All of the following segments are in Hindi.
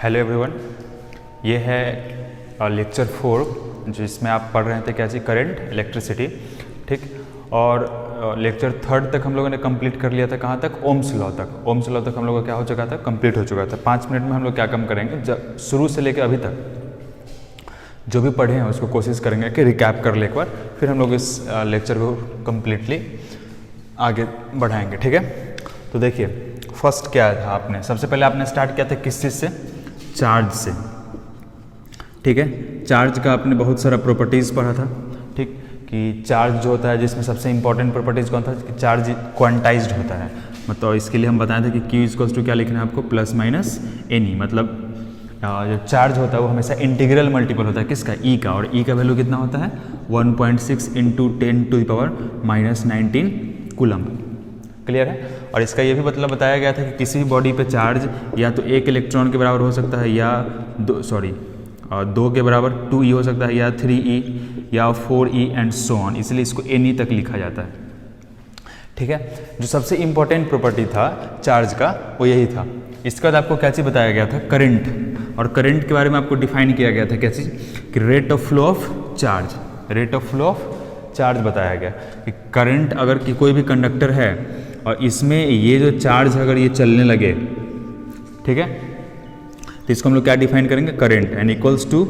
हेलो एवरीवन, ये है लेक्चर 4 जिसमें आप पढ़ रहे थे क्या चीज़, करंट, इलेक्ट्रिसिटी। ठीक, और लेक्चर 3 तक हम लोगों ने कंप्लीट कर लिया था। कहाँ तक? ओम्स लॉ तक। ओम्स लॉ तक हम लोगों का क्या हो चुका था, कंप्लीट हो चुका था। 5 मिनट में हम लोग क्या कम करेंगे, शुरू से लेकर अभी तक जो भी पढ़े हैं उसको कोशिश करेंगे कि रिकैप कर ले एक बार, फिर हम लोग इस लेक्चर को कम्प्लीटली आगे बढ़ाएंगे। ठीक है, तो देखिए फर्स्ट क्या था, आपने सबसे पहले आपने स्टार्ट किया था किस चीज़ से, चार्ज से। ठीक है, चार्ज का आपने बहुत सारा प्रॉपर्टीज़ पढ़ा था। ठीक, कि चार्ज जो होता है जिसमें सबसे इंपॉर्टेंट प्रॉपर्टीज़ कौन था, कि चार्ज क्वांटाइज्ड होता है। मतलब इसके लिए हम बताए थे कि Q इक्वल्स टू क्या लिखना है आपको, प्लस माइनस एनी। मतलब जो चार्ज होता है वो हमेशा इंटीग्रल मल्टीपल होता है किसका, E का। और E का वैल्यू कितना होता है, 1.6 × 10⁻⁻19 कूलम। क्लियर है। और इसका ये भी मतलब बताया गया था कि किसी भी बॉडी पे चार्ज या तो 1 इलेक्ट्रॉन के बराबर हो सकता है, या 2 के बराबर 2e हो सकता है, या 3e या 4e एंड सो ऑन। इसलिए इसको ne तक लिखा जाता है। ठीक है, जो सबसे इंपॉर्टेंट प्रॉपर्टी था चार्ज का वो यही था। इसके बाद आपको क्या चीज़ बताया गया था, करंट। और करंट के बारे में आपको डिफाइन किया गया था क्या चीज़, कि rate of flow of charge. Rate of flow of charge बताया गया कि करंट अगर कि कोई भी कंडक्टर है और इसमें ये जो चार्ज अगर ये चलने लगे, ठीक है, तो इसको हम लोग क्या डिफाइन करेंगे, current N equals to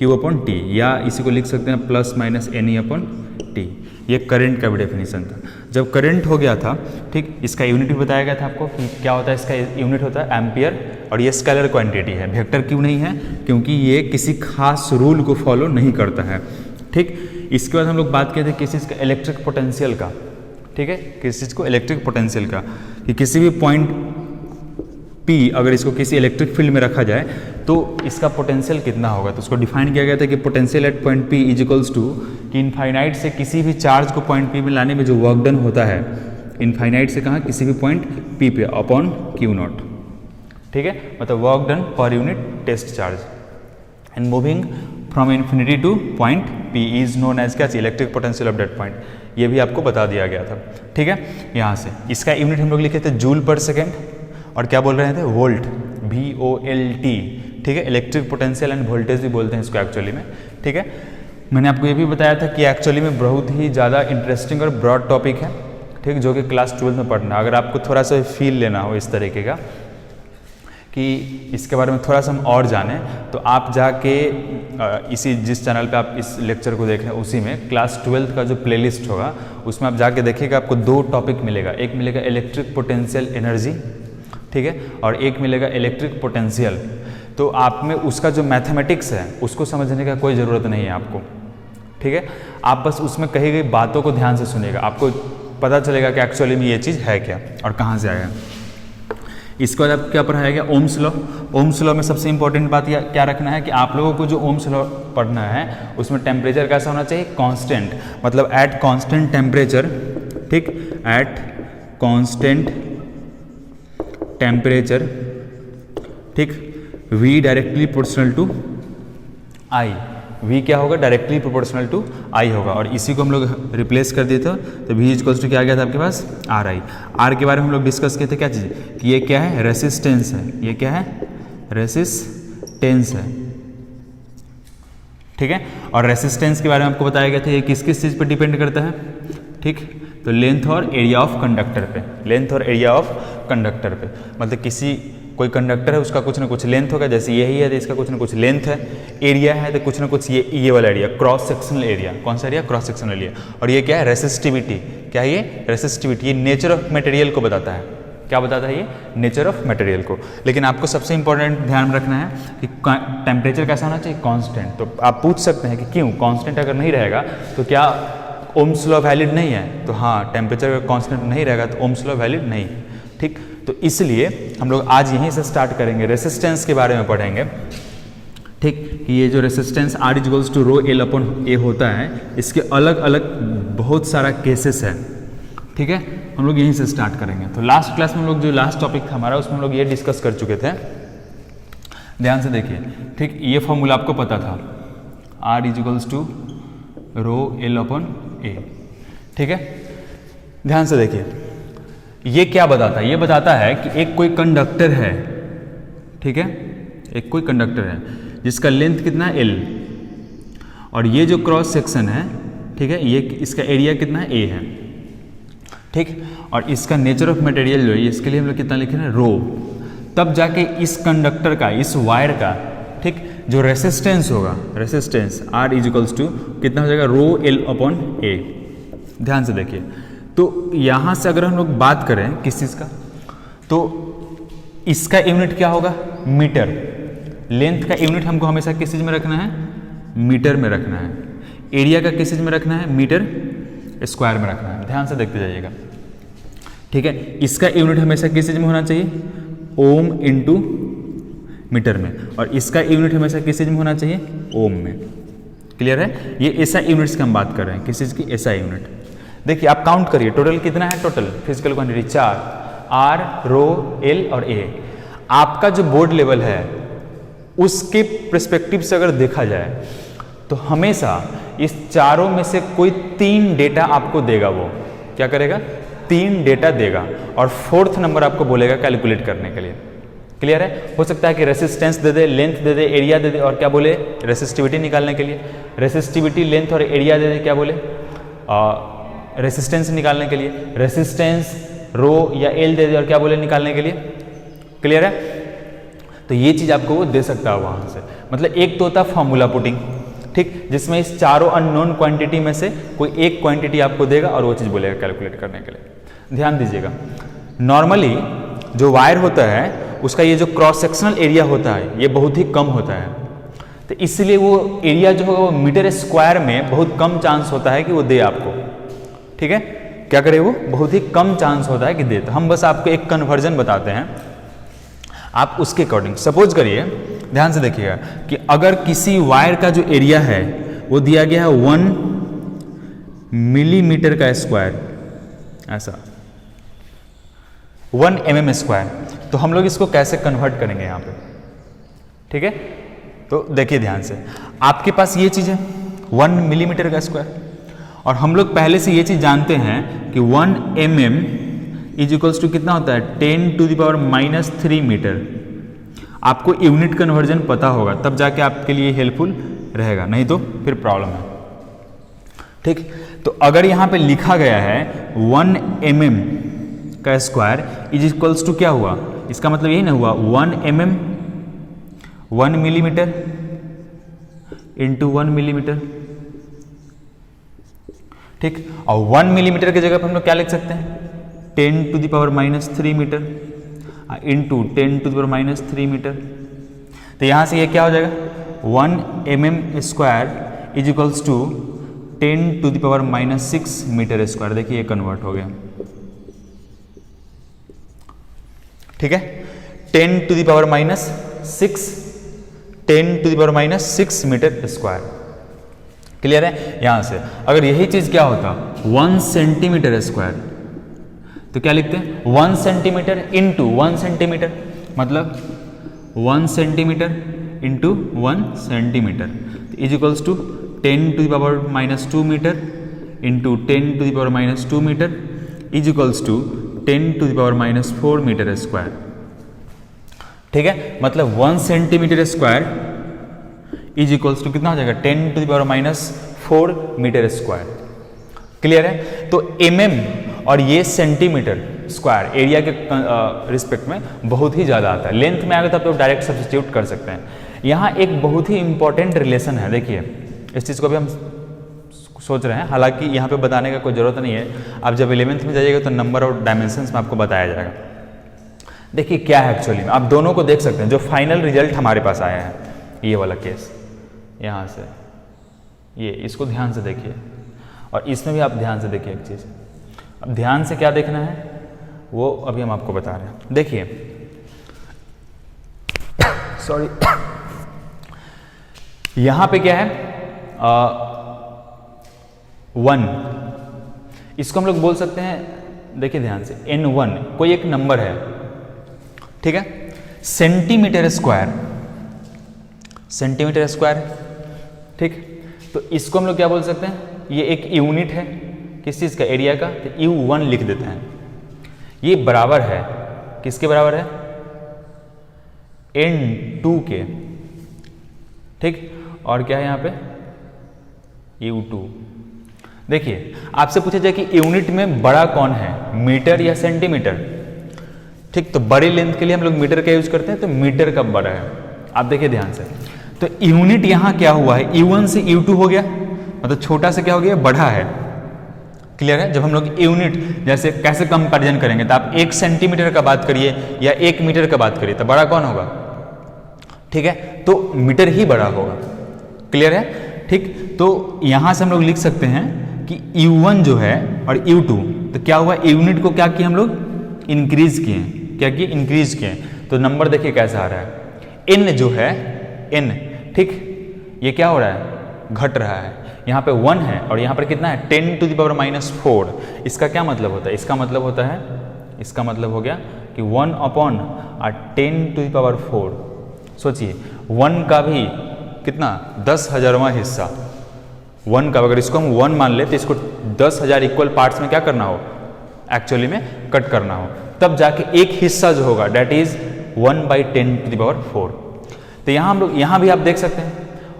Q/T, या इसी को लिख सकते हैं प्लस माइनस Ne/T। ये करंट का भी डेफिनेशन था। जब करंट हो गया था, ठीक, इसका यूनिट भी बताया गया था आपको कि क्या होता है, इसका यूनिट होता है एम्पियर। और ये स्केलर क्वांटिटी है। वेक्टर क्यों नहीं है, क्योंकि ये किसी खास रूल को फॉलो नहीं करता है। ठीक, इसके बाद हम लोग बात किए थे किस चीज़ का, इलेक्ट्रिक पोटेंशियल का। ठीक है, किस चीज़ को, इलेक्ट्रिक पोटेंशियल का, कि किसी भी पॉइंट P अगर इसको किसी इलेक्ट्रिक फील्ड में रखा जाए तो इसका पोटेंशियल कितना होगा। तो उसको डिफाइन किया गया था कि potential at point P is equals to, कि इनफाइनाइट से किसी भी चार्ज को पॉइंट P में लाने में जो वर्क डन होता है, इनफाइनाइट से कहाँ, किसी भी पॉइंट P पे अपॉन Q0। ठीक है, मतलब वर्क डन पर unit test charge and moving from infinity to point P is known as क्या, electric potential of that point. ये भी आपको बता दिया गया था। ठीक है, यहाँ से इसका यूनिट हम लोग लिखे थे जूल पर सेकेंड, और क्या बोल रहे थे, वोल्ट, VOLT। ठीक है, इलेक्ट्रिक पोटेंशियल एंड वोल्टेज भी बोलते हैं इसको एक्चुअली में। ठीक है, मैंने आपको ये भी बताया था कि एक्चुअली में बहुत ही ज़्यादा इंटरेस्टिंग और ब्रॉड टॉपिक है। ठीक, जो कि क्लास 12 में पढ़ना। अगर आपको थोड़ा सा फील लेना हो इस तरीके का कि इसके बारे में थोड़ा सा हम और जानें, तो आप जाके इसी जिस चैनल पे आप इस लेक्चर को देख रहे हैं उसी में क्लास 12 का जो प्लेलिस्ट होगा उसमें आप जाके देखिएगा, आपको 2 टॉपिक मिलेगा। एक मिलेगा इलेक्ट्रिक पोटेंशियल एनर्जी, ठीक है, और एक मिलेगा इलेक्ट्रिक पोटेंशियल। तो आप में उसका जो मैथमेटिक्स है उसको समझने का कोई ज़रूरत नहीं है आपको। ठीक है, आप बस उसमें कही गई बातों को ध्यान से सुनिएगा, आपको पता चलेगा कि एक्चुअली में ये चीज़ है क्या और कहाँ से आया। इसके बाद आपको क्या पढ़ाया गया, ओम्स लॉ। ओम्स लॉ में सबसे इंपॉर्टेंट बात क्या रखना है कि आप लोगों को जो ओम्स लॉ पढ़ना है उसमें टेम्परेचर कैसा होना चाहिए, कांस्टेंट। मतलब एट कांस्टेंट टेम्परेचर, ठीक, एट कांस्टेंट टेम्परेचर, ठीक, V directly proportional to I। V क्या होगा, डायरेक्टली प्रोपोर्शनल टू I होगा। और इसी को हम लोग रिप्लेस कर दिए थे, तो V इक्वल्स टू क्या आ गया था आपके पास, RI। R के बारे में हम लोग डिस्कस किए थे क्या चीज़, कि ये क्या है, रेसिस्टेंस है। ये क्या है, रेसिस्टेंस है। ठीक है, और रेसिस्टेंस के बारे में आपको बताया गया था ये किस किस चीज़ पर डिपेंड करता है। ठीक, तो लेंथ और एरिया ऑफ कंडक्टर पे, लेंथ और एरिया ऑफ कंडक्टर पे। मतलब किसी कोई कंडक्टर है उसका कुछ ना कुछ लेंथ होगा, जैसे यही है तो इसका कुछ ना कुछ लेंथ है। एरिया है तो कुछ ना कुछ ये वाला एरिया, क्रॉस सेक्शनल एरिया। कौन सा एरिया, क्रॉस सेक्शनल एरिया। और ये क्या है, रेसिस्टिविटी। क्या है ये, रेसिस्टिविटी। ये नेचर ऑफ मटेरियल को बताता है। क्या बताता है ये, नेचर ऑफ मटेरियल को। लेकिन आपको सबसे इंपॉर्टेंट ध्यान रखना है कि टेम्परेचर कैसा होना चाहिए, कांस्टेंट। तो आप पूछ सकते हैं कि क्यों, कांस्टेंट अगर नहीं रहेगा तो क्या ओम्स लॉ वैलिड नहीं है। तो हाँ, टेम्परेचर अगर कांस्टेंट नहीं रहेगा तो ओम्स लॉ वैलिड नहीं है। ठीक, तो इसलिए हम लोग आज यहीं से स्टार्ट करेंगे, रेसिस्टेंस के बारे में पढ़ेंगे। ठीक, कि ये जो resistance R equals to ρl/A होता है, इसके अलग अलग बहुत सारा केसेस है। ठीक है, हम लोग यहीं से स्टार्ट करेंगे। तो लास्ट क्लास में हम लोग जो लास्ट टॉपिक था हमारा उसमें हम लोग ये डिस्कस कर चुके थे। ध्यान से देखिए। ठीक, ये फॉर्मूला आपको पता था, R इक्वल्स टू ρl/A। ठीक है, ध्यान से देखिए, ये क्या बताता है, ये बताता है कि एक कोई कंडक्टर है, ठीक है, एक कोई कंडक्टर है जिसका लेंथ कितना है L, और ये जो क्रॉस सेक्शन है, ठीक है, ये इसका एरिया कितना है A है, ठीक, और इसका नेचर ऑफ मटेरियल जो है इसके लिए हम लोग कितना लिखे हैं रो। तब जाके इस कंडक्टर का, इस वायर का, ठीक, जो रेसिस्टेंस होगा, रेसिस्टेंस R इजिकल्स टू कितना हो जाएगा रो L अपॉन A। ध्यान से देखिए, तो यहाँ से अगर हम लोग बात करें किस चीज़ का, तो इसका यूनिट क्या होगा मीटर। लेंथ का यूनिट हमको हमेशा किस चीज़ में रखना है, मीटर में रखना है। एरिया का किस चीज़ में रखना है, मीटर स्क्वायर में रखना है। ध्यान से देखते जाइएगा, ठीक है। इसका यूनिट हमेशा किस चीज़ में होना चाहिए, ओम इंटू मीटर में, और इसका यूनिट हमेशा किस चीज़ में होना चाहिए, ओम में। क्लियर है। ये एसआई यूनिट्स की हम बात कर रहे हैं, किस चीज़ की, एसआई यूनिट। देखिए आप काउंट करिए टोटल कितना है, टोटल फिजिकल क्वांटिटी 4, R, रो, L और A। आपका जो बोर्ड लेवल है उसके पर्सपेक्टिव से अगर देखा जाए तो हमेशा इस चारों में से कोई 3 डेटा आपको देगा। वो क्या करेगा, 3 डेटा देगा, और 4th नंबर आपको बोलेगा कैलकुलेट करने के लिए। क्लियर है। हो सकता है कि रेसिस्टेंस दे दे, लेंथ दे दे, एरिया दे दे, और क्या बोले, रेसिस्टिविटी निकालने के लिए। रेसिस्टिविटी, लेंथ और एरिया दे दे, क्या बोले, रेसिस्टेंस निकालने के लिए। रेसिस्टेंस, रो या एल दे दे, और क्या बोले निकालने के लिए। क्लियर है। तो ये चीज़ आपको वो दे सकता है वहाँ से। मतलब एक तो होता है फॉर्मूला पुटिंग, ठीक, जिसमें इस चारों अननोन क्वांटिटी में से कोई एक क्वांटिटी आपको देगा और वो चीज़ बोलेगा कैलकुलेट करने के लिए। ध्यान दीजिएगा, नॉर्मली जो वायर होता है उसका ये जो क्रॉस सेक्शनल एरिया होता है ये बहुत ही कम होता है, तो इसलिए वो एरिया जो होगा वो मीटर स्क्वायर में बहुत कम चांस होता है कि वो दे आपको। ठीक है, क्या करे, वो बहुत ही कम चांस होता है कि दे। तो हम बस आपको एक कन्वर्जन बताते हैं, आप उसके अकॉर्डिंग सपोज करिए, ध्यान से देखिएगा कि अगर किसी वायर का जो एरिया है वो दिया गया है 1 मिलीमीटर का स्क्वायर, ऐसा 1 mm स्क्वायर, तो हम लोग इसको कैसे कन्वर्ट करेंगे यहाँ पे। ठीक है, तो देखिए ध्यान से, आपके पास ये चीज़ है 1 मिलीमीटर का स्क्वायर, और हम लोग पहले से ये चीज़ जानते हैं कि 1 mm इज इक्वल्स टू कितना होता है 10⁻³ मीटर। आपको यूनिट कन्वर्जन पता होगा तब जाके आपके लिए हेल्पफुल रहेगा, नहीं तो फिर प्रॉब्लम है। ठीक, तो अगर यहाँ पे लिखा गया है 1 mm का स्क्वायर इज इक्वल्स टू क्या हुआ, इसका मतलब यही ना हुआ 1 mm 1 मिलीमीटर इंटू 1 मिलीमीटर। ठीक, और 1 मिलीमीटर की जगह पर हम लोग क्या लिख सकते हैं 10⁻³ मीटर इंटू 10⁻³ मीटर। तो यहाँ से ये क्या हो जाएगा 1 mm square is equals to 10⁻⁻6 metre square. देखिए ये कन्वर्ट हो गया। ठीक है, 10⁻6 मीटर स्क्वायर। क्लियर है। यहां से अगर यही चीज क्या होता 1 सेंटीमीटर स्क्वायर, तो क्या लिखते हैं 1 सेंटीमीटर इंटू 1 सेंटीमीटर, मतलब 1 centimetre into 1 centimetre is equals to 10⁻² metre into 10⁻² metre is equals to 10⁻⁴ metre square. ठीक है, मतलब 1 centimetre square is equals to कितना हो जाएगा 10⁻⁴ मीटर स्क्वायर। क्लियर है। तो mm और ये सेंटीमीटर स्क्वायर एरिया के रिस्पेक्ट में बहुत ही ज़्यादा आता है। लेंथ में आगे तो आप तो डायरेक्ट सब्स्टिट्यूट कर सकते हैं। यहाँ एक बहुत ही इंपॉर्टेंट रिलेशन है, देखिए इस चीज़ को भी हम सोच रहे हैं, हालांकि यहाँ पे बताने का कोई ज़रूरत नहीं है। आप जब 11th में जाइएगा तो नंबर और डायमेंशंस में आपको बताया जाएगा। देखिए क्या है एक्चुअली में, आप दोनों को देख सकते हैं। जो फाइनल रिजल्ट हमारे पास आया है ये वाला केस, यहाँ से ये, इसको ध्यान से देखिए, और इसमें भी आप ध्यान से देखिए एक चीज़। अब ध्यान से क्या देखना है वो अभी हम आपको बता रहे हैं। देखिए सॉरी, यहाँ पे क्या है 1, इसको हम लोग बोल सकते हैं, देखिए ध्यान से N1 कोई एक नंबर है। ठीक है, सेंटीमीटर स्क्वायर, सेंटीमीटर स्क्वायर। ठीक, तो इसको हम लोग क्या बोल सकते हैं, ये एक यूनिट है किस चीज़ का, एरिया का, तो U1 लिख देते हैं। ये बराबर है किसके बराबर है N2 के, ठीक। और क्या है यहाँ पे U2। देखिए आपसे पूछा जाए कि यूनिट में बड़ा कौन है, मीटर या सेंटीमीटर, ठीक। तो बड़ी लेंथ के लिए हम लोग मीटर का यूज करते हैं, तो मीटर का बड़ा है। आप देखिए ध्यान से, तो यूनिट यहाँ क्या हुआ है, U1 से U2 हो गया, मतलब छोटा से क्या हो गया, बढ़ा है। क्लियर है। जब हम लोग यूनिट जैसे कैसे कंपैरिजन करेंगे, तो आप 1 सेंटीमीटर का बात करिए या 1 मीटर का बात करिए, तो बड़ा कौन होगा, ठीक है, तो मीटर ही बड़ा होगा। क्लियर है, ठीक। तो यहां से हम लोग लिख सकते हैं कि U1 जो है और U2, तो क्या हुआ, यूनिट को क्या किए हम लोग, इंक्रीज किए। क्या किए, इंक्रीज किए। तो नंबर देखिए कैसा आ रहा है, n जो है n, ठीक, ये क्या हो रहा है, घट रहा है। यहाँ पे 1 है और यहाँ पर कितना है, 10⁻⁴। इसका क्या मतलब होता है, इसका मतलब होता है, इसका मतलब हो गया कि 1/10⁴। सोचिए 1 का भी कितना, 10,000वां हिस्सा 1 का, अगर इसको हम 1 मान ले तो इसको 10,000 इक्वल पार्ट्स में क्या करना हो, एक्चुअली में कट करना हो, तब जाके एक हिस्सा जो होगा डेट इज 1/10⁴। तो यहाँ हम लोग, यहाँ भी आप देख सकते हैं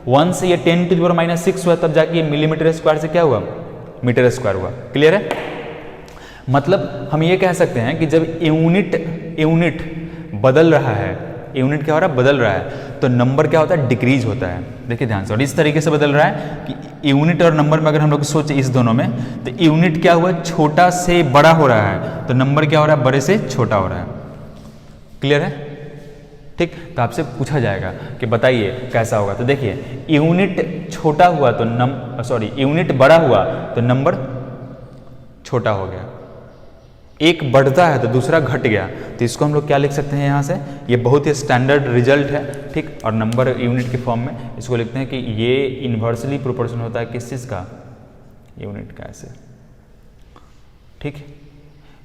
1 से ये 10⁻⁶ हुआ, तब जाके ये मिलीमीटर स्क्वायर से क्या हुआ, मीटर स्क्वायर हुआ। क्लियर है। मतलब हम ये कह सकते हैं कि जब यूनिट बदल रहा है, यूनिट क्या हो रहा है, बदल रहा है, तो नंबर क्या होता है, डिक्रीज होता है। देखिए ध्यान से, और इस तरीके से बदल रहा है कि यूनिट और नंबर में अगर हम लोग सोचे इस दोनों में, तो यूनिट क्या हुआ, छोटा से बड़ा हो रहा है, तो नंबर क्या हो रहा है, बड़े से छोटा हो रहा है। क्लियर है, ठीक। तो आपसे पूछा जाएगा कि बताइए कैसा होगा, तो देखिए यूनिट छोटा हुआ तो यूनिट बड़ा हुआ तो नंबर छोटा हो गया, एक बढ़ता है तो दूसरा घट गया, तो इसको हम लोग क्या लिख सकते हैं यहाँ से, ये बहुत ही स्टैंडर्ड रिजल्ट है, ठीक। और नंबर यूनिट के फॉर्म में इसको लिखते हैं कि ये इन्वर्सली प्रोपोर्शनल होता है किस चीज़ का, यूनिट का, ऐसे, ठीक।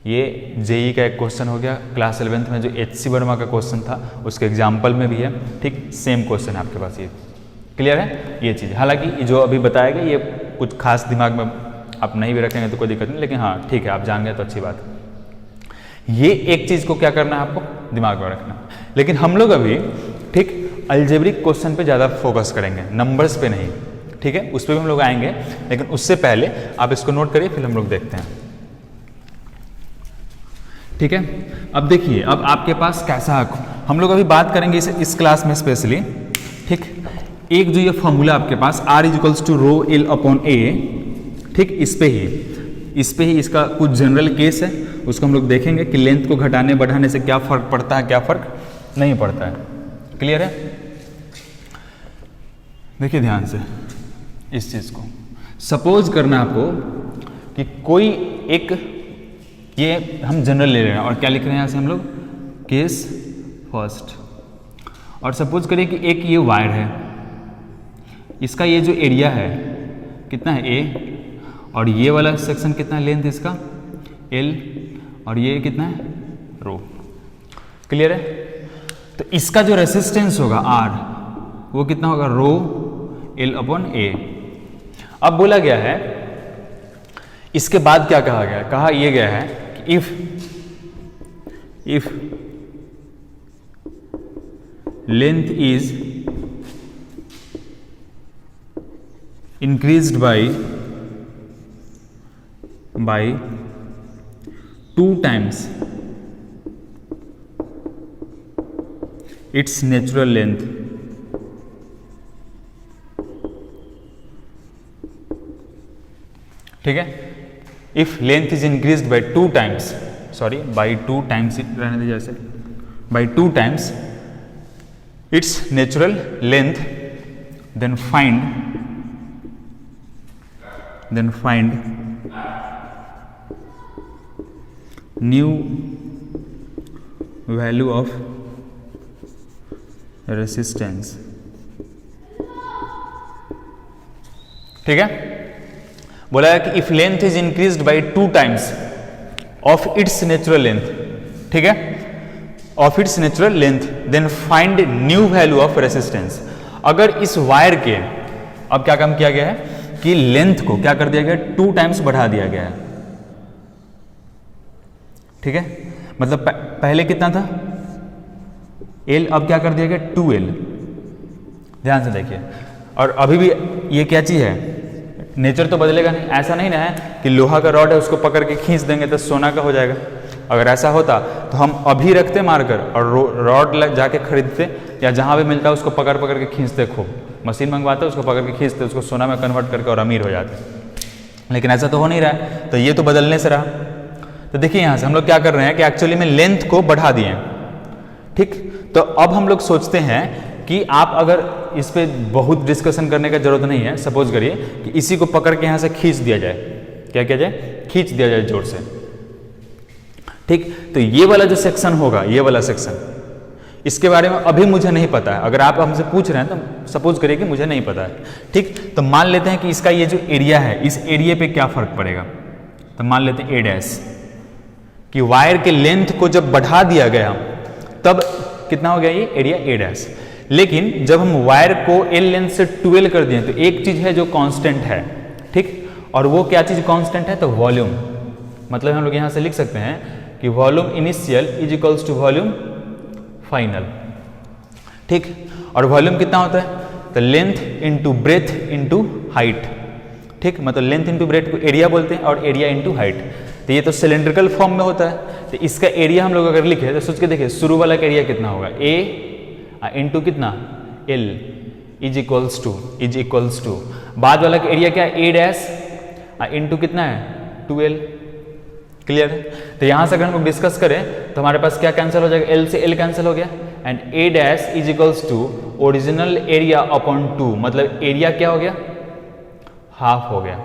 ये जेई का एक क्वेश्चन हो गया, क्लास 11th में जो HC वर्मा का क्वेश्चन था उसके एग्जाम्पल में भी है, ठीक। सेम क्वेश्चन है आपके पास ये। क्लियर है ये चीज़। हालांकि जो अभी बताया गया ये कुछ खास दिमाग में आप नहीं भी रखेंगे तो कोई दिक्कत नहीं, लेकिन हाँ ठीक है, आप जान गए तो अच्छी बात है। ये एक चीज़ को क्या करना है, आपको दिमाग में रखना। लेकिन हम लोग अभी, ठीक, अलजेब्रिक क्वेश्चन पे ज़्यादा फोकस करेंगे, नंबर्स पे नहीं, ठीक है। उस पर भी हम लोग आएंगे, लेकिन उससे पहले आप इसको नोट करिए, फिर हम लोग देखते हैं, ठीक है। अब देखिए, अब आपके पास कैसा, हम लोग अभी बात करेंगे इस क्लास में स्पेशली, ठीक। एक जो ये फॉर्मूला आपके पास R = ρl/a, ठीक, इस पे ही इसका कुछ जनरल केस है, उसको हम लोग देखेंगे कि लेंथ को घटाने बढ़ाने से क्या फर्क पड़ता है, क्या फर्क नहीं पड़ता है। क्लियर है। देखिए ध्यान से इस चीज को, सपोज करना आपको कि कोई एक, ये हम जनरल ले रहे हैं और क्या लिख रहे हैं यहाँ से हम लोग, केस फर्स्ट, और सपोज करिए कि एक ये वायर है, इसका ये जो एरिया है कितना है, A, और ये वाला सेक्शन कितना है, लेंथ इसका L, और ये कितना है, रो। क्लियर है। तो इसका जो रेसिस्टेंस होगा R, वो कितना होगा, ρl/a। अब बोला गया है, इसके बाद क्या कहा गया, कहा यह गया है कि if length is increased by 2 times its natural length, ठीक है। If length is increased by 2 times, by 2 times रहने दीजिए, जैसे by 2 times its natural length, then find new value of resistance, ठीक है। बोला है कि if length is increased by 2 times of its natural length, ठीक है, of its natural length, then find new value of resistance. अगर इस वायर के, अब क्या काम किया गया है कि लेंथ को क्या कर दिया गया, 2 times बढ़ा दिया गया है, ठीक है। मतलब पहले कितना था, एल अब क्या कर दिया गया 2L, ध्यान से देखिए। और अभी भी ये क्या चीज़ है, नेचर तो बदलेगा नहीं। ऐसा नहीं ना है कि लोहा का रॉड है उसको पकड़ के खींच देंगे तो सोना का हो जाएगा। अगर ऐसा होता तो हम अभी रखते मारकर और रॉड जाके खरीदते या जहाँ भी मिलता है उसको पकड़ पकड़ के खींचते, खूब मशीन मंगवाते उसको पकड़ के खींचते, उसको सोना में कन्वर्ट करके और अमीर हो जाते। लेकिन ऐसा तो हो नहीं रहा है, तो ये तो बदलने से रहा। तो देखिए यहाँ से हम लोग क्या कर रहे हैं कि एक्चुअली में लेंथ को बढ़ा दिए, ठीक। तो अब हम लोग सोचते हैं कि आप अगर इस पे बहुत डिस्कशन करने का जरूरत नहीं है, सपोज करिए कि इसी को पकड़ के यहाँ से खींच दिया जाए, क्या किया जाए, खींच दिया जाए जोर से, ठीक। तो ये वाला जो सेक्शन होगा, ये वाला सेक्शन, इसके बारे में अभी मुझे नहीं पता है। अगर आप हमसे पूछ रहे हैं तो सपोज करिए कि मुझे नहीं पता है, ठीक। तो मान लेते हैं कि इसका ये जो एरिया है, इस एरिया पे क्या फर्क पड़ेगा। तो मान लेते हैं A' कि वायर के लेंथ को जब बढ़ा दिया गया तब कितना हो गया ये एरिया A'। लेकिन जब हम वायर को L लेंथ से 2L कर दिए तो एक चीज है जो कांस्टेंट है, ठीक। और वो क्या चीज कांस्टेंट है, तो वॉल्यूम। मतलब हम लोग यहां से लिख सकते हैं कि volume initial is equals to volume final, ठीक। और वॉल्यूम कितना होता है, तो length into breadth into height, ठीक। मतलब लेंथ इंटू ब्रेथ को एरिया बोलते हैं और एरिया इंटू हाइट। तो ये तो सिलेंड्रिकल फॉर्म में होता है। तो इसका एरिया हम लोग अगर लिखे तो सोच के देखिए शुरू वाला का एरिया कितना होगा, A इंटू कितना L इज इक्वल्स टू बाद वाला का एरिया क्या है, A' इंटू कितना है 2L। क्लियर है। तो यहां से अगर हम लोग डिस्कस करें तो हमारे पास क्या कैंसिल हो जाएगा, L से L कैंसिल हो गया and A' is equals to original area upon 2, मतलब एरिया क्या हो गया, हाफ हो गया।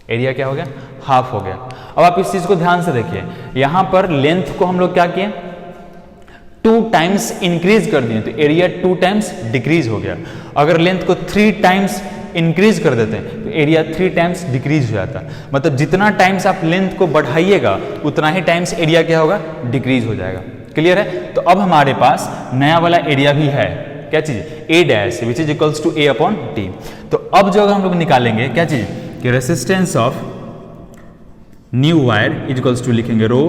एरिया क्या हो गया, हाफ हो गया। अब आप इस चीज को ध्यान से देखिए, यहां पर लेंथ को हम लोग क्या किए, 2 टाइम्स इंक्रीज कर दिए तो एरिया 2 टाइम्स डिक्रीज हो गया। अगर लेंथ को 3 टाइम्स इंक्रीज कर देते हैं तो एरिया 3 टाइम्स डिक्रीज हो जाता है। मतलब जितना टाइम्स आप लेंथ को बढ़ाइएगा उतना ही टाइम्स एरिया क्या होगा, डिक्रीज हो जाएगा। क्लियर है। तो अब हमारे पास नया वाला एरिया भी है, क्या चीज, A' which is equals to A upon T। तो अब जो हम लोग निकालेंगे क्या चीज, कि resistance of new wire is equals to लिखेंगे रो,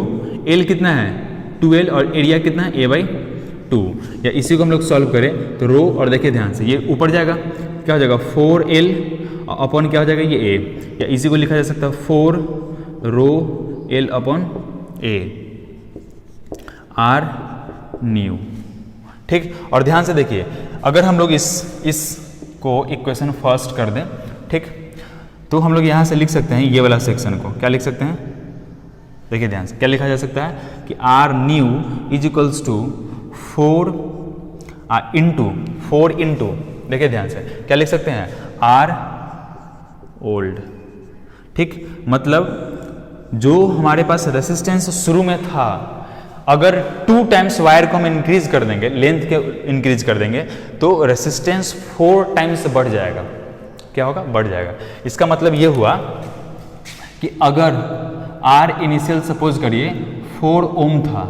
L कितना है 2L और एरिया कितना है A/2। या इसी को हम लोग सॉल्व करें तो रो, और देखिए ध्यान से ये ऊपर जाएगा, क्या हो जाएगा 4L अपॉन क्या हो जाएगा ये A, या इसी को लिखा जा सकता है 4 रो L upon A R new, ठीक। और ध्यान से देखिए अगर हम लोग इस को इक्वेशन फर्स्ट कर दें, ठीक, तो हम लोग यहाँ से लिख सकते हैं ये वाला सेक्शन को, क्या लिख सकते हैं, देखिए ध्यान से क्या लिखा जा सकता है कि R new is equals to 4 into, देखिए ध्यान से क्या लिख सकते हैं, R ओल्ड, ठीक। मतलब जो हमारे पास रेसिस्टेंस शुरू में था, अगर 2 टाइम्स वायर को हम इंक्रीज कर देंगे, लेंथ के इंक्रीज कर देंगे तो रेसिस्टेंस 4 टाइम्स बढ़ जाएगा। क्या होगा, बढ़ जाएगा। इसका मतलब ये हुआ कि अगर R इनिशियल सपोज करिए 4 ओम था,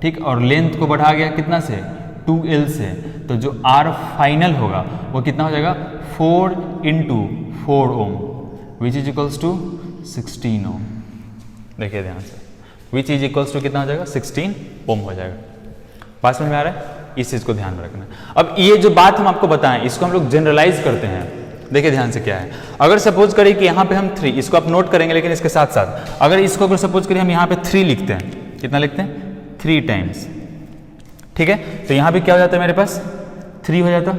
ठीक, और लेंथ को बढ़ा गया कितना से 2L से, तो जो R फाइनल होगा वो कितना हो जाएगा 4 into 4 ohm which is equals to 16 ohm. देखिए ध्यान से विच इज इक्वल्स टू कितना हो जाएगा 16 ओम हो जाएगा। बात समझ में आ रहा है, इस चीज को ध्यान में रखना। अब ये जो बात हम आपको बताएं इसको हम लोग जनरलाइज करते हैं। देखिए ध्यान से क्या है, अगर सपोज करें कि यहाँ पे हम 3, इसको आप नोट करेंगे लेकिन इसके साथ साथ अगर इसको अगर सपोज करें हम यहाँ पे 3 लिखते हैं, कितना लिखते हैं 3 टाइम्स, ठीक है। तो यहाँ पे क्या हो जाता है मेरे पास 3 हो जाता,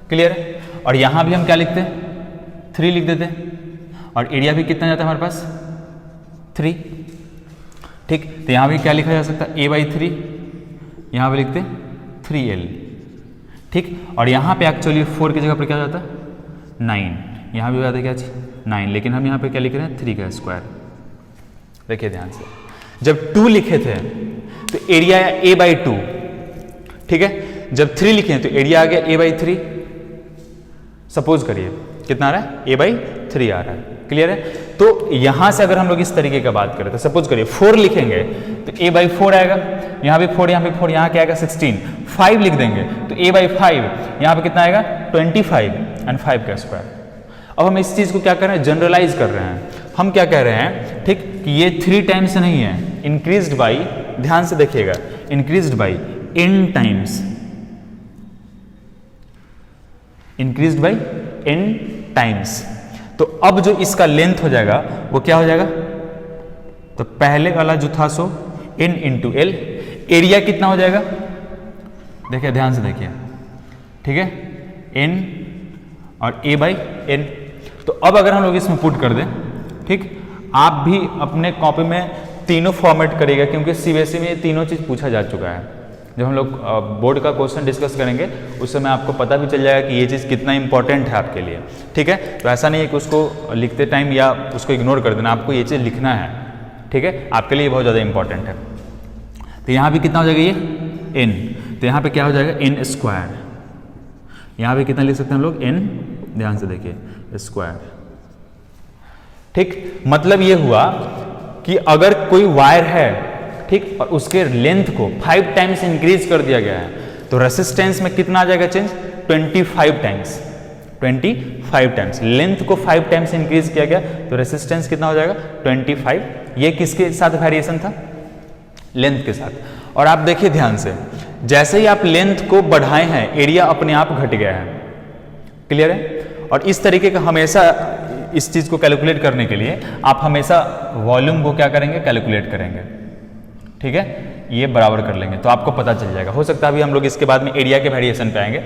क्लियर है। और यहाँ भी हम क्या लिखते हैं 3 लिख देते हैं और एरिया भी कितना जाता है हमारे पास 3, ठीक। तो यहाँ भी क्या लिखा जा सकता है A/3, यहाँ पे लिखते हैं 3L, ठीक। और यहाँ पे एक्चुअली 4 की जगह पर क्या जाता है 9, यहाँ भी आता है क्या चीज 9, लेकिन हम यहाँ पे क्या लिख रहे हैं 3 का स्क्वायर। देखिए ध्यान से जब 2 लिखे थे तो एरिया A/2, ठीक है। जब 3 लिखे तो एरिया आ गया A/3। सपोज करिए कितना आ रहा है A/3 आ रहा है, क्लियर है। तो यहां से अगर हम लोग इस तरीके का बात करें तो सपोज करिए 4 लिखेंगे तो A/4 आएगा, यहाँ पे 4, यहाँ पे 4, यहाँ क्या आएगा 16। 5 लिख देंगे तो A/5, यहाँ पे कितना आएगा 25 एंड 5 का स्क्वायर। अब हम इस चीज को क्या कर रहे हैं, जनरलाइज कर रहे हैं। हम क्या कह रहे हैं, ठीक, कि ये 3 टाइम्स नहीं है, इंक्रीज्ड बाई ध्यान से देखिएगा, increased by n times, increased by n times. तो अब जो इसका लेंथ हो जाएगा वो क्या हो जाएगा, तो पहले वाला जो था सो n इंटू एल, एरिया कितना हो जाएगा, देखिए ध्यान से देखिए, ठीक है, n और a बाई n। तो अब अगर हम लोग इसमें पुट कर दें, ठीक, आप भी अपने कॉपी में तीनों फॉर्मेट करिएगा, क्योंकि सीबीएसई में ये तीनों चीज़ पूछा जा चुका है। जब हम लोग बोर्ड का क्वेश्चन डिस्कस करेंगे उस समय आपको पता भी चल जाएगा कि ये चीज़ कितना इंपॉर्टेंट है आपके लिए, ठीक है। तो ऐसा नहीं है कि उसको लिखते टाइम या उसको इग्नोर कर देना, आपको ये चीज़ लिखना है, ठीक है, आपके लिए बहुत ज़्यादा इंपॉर्टेंट है। तो यहाँ भी कितना हो जाएगा ये n, तो यहाँ पे क्या हो जाएगा n स्क्वायर, यहाँ पे कितना लिख सकते हैं हम लोग n, ध्यान से देखिए स्क्वायर, ठीक। मतलब ये हुआ कि अगर कोई वायर है, ठीक, और उसके लेंथ को 5 टाइम्स इंक्रीज कर दिया गया है तो रेसिस्टेंस में कितना आ जाएगा चेंज, 25 टाइम्स, 25 टाइम्स। लेंथ को 5 टाइम्स इंक्रीज किया गया तो रेसिस्टेंस कितना हो जाएगा 25। ये किसके साथ वेरिएशन था, लेंथ के साथ। और आप देखिए ध्यान से, जैसे ही आप लेंथ को बढ़ाए हैं एरिया अपने आप घट गया है, क्लियर है। और इस तरीके का हमेशा इस चीज को कैलकुलेट करने के लिए आप हमेशा वॉल्यूम को क्या करेंगे, कैलकुलेट करेंगे, ठीक है, ये बराबर कर लेंगे तो आपको पता चल जाएगा। हो सकता है अभी हम लोग इसके बाद में एरिया के वेरिएशन पे आएंगे,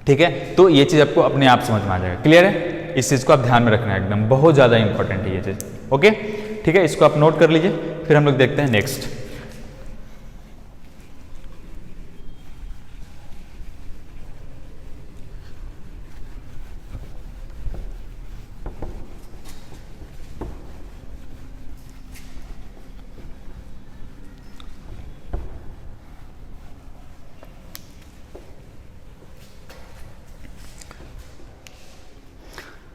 ठीक है। तो ये चीज आपको अपने आप समझ में आ जाएगा, क्लियर है। इस चीज को आप ध्यान में रखना है, एकदम बहुत ज्यादा इंपॉर्टेंट है ये चीज, ओके, ठीक है। इसको आप नोट कर लीजिए, फिर हम लोग देखते हैं नेक्स्ट।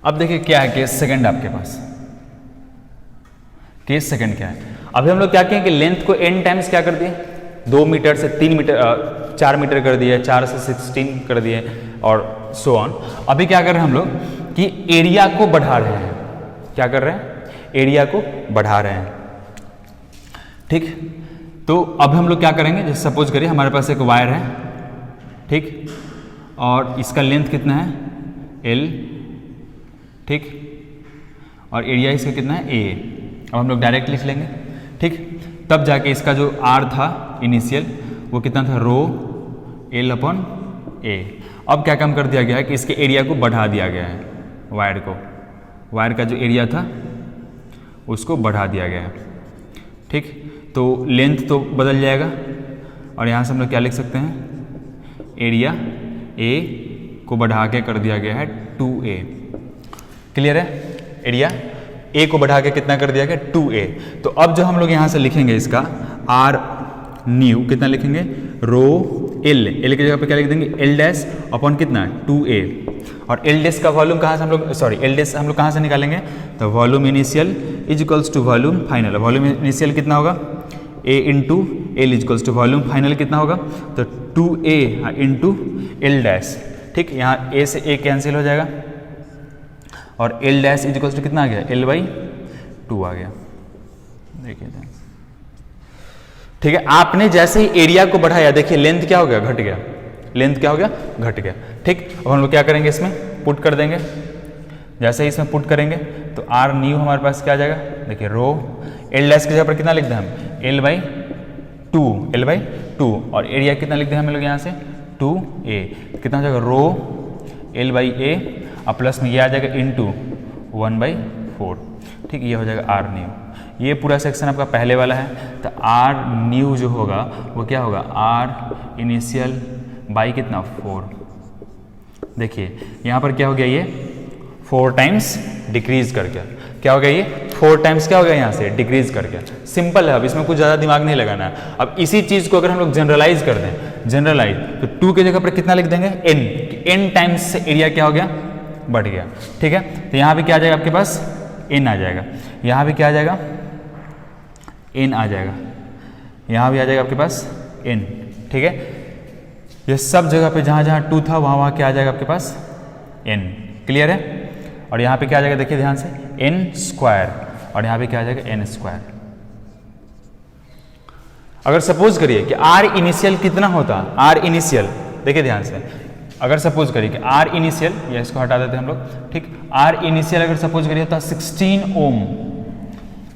अब देखिए क्या है केस सेकंड आपके पास, केस सेकंड क्या है। अभी हम लोग क्या किए कि लेंथ को n टाइम्स क्या कर दिए, 2 मीटर से 3 मीटर 4 मीटर कर दिए, 4 से 16 कर दिए और सो ऑन। अभी क्या कर रहे हैं हम लोग कि एरिया को बढ़ा रहे हैं, क्या कर रहे हैं, एरिया को बढ़ा रहे हैं, ठीक। तो अब हम लोग क्या करेंगे, जैसे सपोज करिए हमारे पास एक वायर है, ठीक, और इसका लेंथ कितना है l, ठीक, और एरिया इसका कितना है a। अब हम लोग डायरेक्ट लिख लेंगे, ठीक। तब जाके इसका जो r था इनिशियल वो कितना था, रो l अपॉन a। अब क्या काम कर दिया गया है कि इसके एरिया को बढ़ा दिया गया है, वायर को, वायर का जो एरिया था उसको बढ़ा दिया गया है, ठीक। तो लेंथ तो बदल जाएगा और यहाँ से हम लोग क्या लिख सकते हैं, एरिया a को बढ़ा के कर दिया गया है 2a, क्लियर है। एरिया a को बढ़ा के कितना कर दिया गया 2a। तो अब जो हम लोग यहाँ से लिखेंगे इसका r न्यू कितना लिखेंगे, रो l की जगह पे क्या लिख देंगे, l डैश अपॉन कितना 2a। और l डैश का वॉल्यूम कहाँ से हम लोग, सॉरी l डैश हम लोग कहाँ से निकालेंगे, तो volume initial is equals to volume final. Volume initial कितना होगा, a into L is equals to volume final कितना होगा, तो 2a इंटू l डैश, ठीक। यहाँ a से a कैंसिल हो जाएगा और l dash is equals to कितना आ गया, l/2 आ गया, देखिए, ठीक है। आपने जैसे ही एरिया को बढ़ाया, देखिए लेंथ क्या हो गया, घट गया, लेंथ क्या हो गया, घट गया, ठीक। अब हम लोग क्या करेंगे, इसमें पुट कर देंगे। जैसे ही इसमें पुट करेंगे तो r न्यू हमारे पास क्या आ जाएगा, देखिए रो l डैश की जगह पर कितना लिख दें हम, l/2 और एरिया कितना लिख दें हम लोग यहाँ से 2a, कितना हो जाएगा, रो l/a और प्लस में ये आ जाएगा इंटू 1/4, ठीक। ये हो जाएगा r न्यू। ये पूरा सेक्शन आपका पहले वाला है। तो r न्यू जो होगा वो क्या होगा, r इनिशियल बाई कितना 4। देखिए यहाँ पर क्या हो गया, ये 4 टाइम्स डिक्रीज कर गया, क्या हो गया, ये 4 टाइम्स क्या हो गया, यहाँ से डिक्रीज कर गया। सिंपल है, अब इसमें कुछ ज़्यादा दिमाग नहीं लगाना है। अब इसी चीज़ को अगर हम लोग जनरलाइज कर दें, जनरलाइज, तो 2 की जगह पर कितना लिख देंगे, n टाइम्स से एरिया क्या हो गया, बढ़ गया, ठीक है। तो यहाँ भी क्या आ जाएगा आपके पास, n आ जाएगा, यहाँ भी क्या आ जाएगा, n आ जाएगा, यहाँ भी आ जाएगा आपके पास n, ठीक है। ये सब जगह पे जहाँ जहाँ 2 था वहाँ क्या आ जाएगा आपके पास n, क्लियर है। और यहाँ पे क्या आ जाएगा, देखिए ध्यान से n स्क्वायर, और यहाँ पे क्या आ जाएगा n स्क्वायर, अगर सपोज करिए कि आर इनिशियल कितना होता, आर इनिशियल, देखिए ध्यान से, अगर सपोज करिए कि आर इनिशियल, या इसको हटा देते हैं हम लोग, ठीक, आर इनिशियल अगर सपोज करिए होता 16 ओम,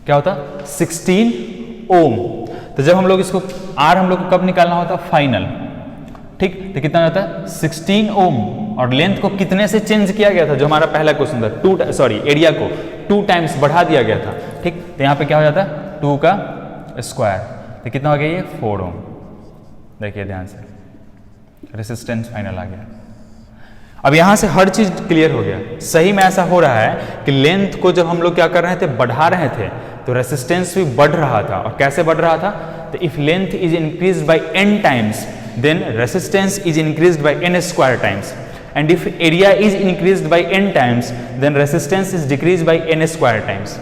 क्या होता 16 ओम। तो जब हम लोग इसको आर हम लोग को कब निकालना होता फाइनल, ठीक, तो कितना होता है 16 ओम, और लेंथ को कितने से चेंज किया गया था, जो हमारा पहला क्वेश्चन था, एरिया को 2 टाइम्स बढ़ा दिया गया था, ठीक, तो यहाँ पे क्या हो जाता है 2 का स्क्वायर, तो कितना हो गया ये 4 ओम। देखिए ध्यान से, रेसिस्टेंस फाइनल आ गया। अब यहां से हर चीज क्लियर हो गया। सही में ऐसा हो रहा है कि लेंथ को जब हम लोग क्या कर रहे थे, बढ़ा रहे थे, तो रेसिस्टेंस भी बढ़ रहा था। और कैसे बढ़ रहा था, तो if length is increase by n times, then resistance is increased by n square times, and if area is increased by n times, then resistance is decrease by n square times.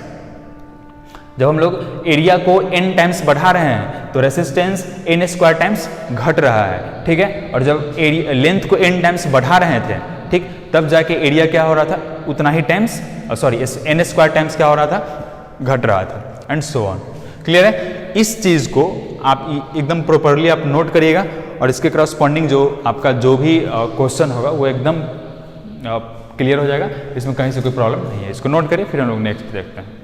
जब हम लोग एरिया को n टाइम्स बढ़ा रहे हैं तो रेसिस्टेंस n स्क्वायर टाइम्स घट रहा है, ठीक है। और जब लेंथ को n टाइम्स बढ़ा रहे थे, ठीक, तब जाके एरिया क्या हो रहा था, उतना ही टाइम्स, n स्क्वायर टाइम्स क्या हो रहा था, घट रहा था, एंड सो ऑन। क्लियर है। इस चीज को आप एकदम प्रॉपरली आप नोट करिएगा, और इसके करस्पॉन्डिंग जो आपका जो भी क्वेश्चन होगा वो एकदम क्लियर हो जाएगा, इसमें कहीं से कोई प्रॉब्लम नहीं है। इसको नोट करिए, फिर हम लोग नेक्स्ट देखते हैं।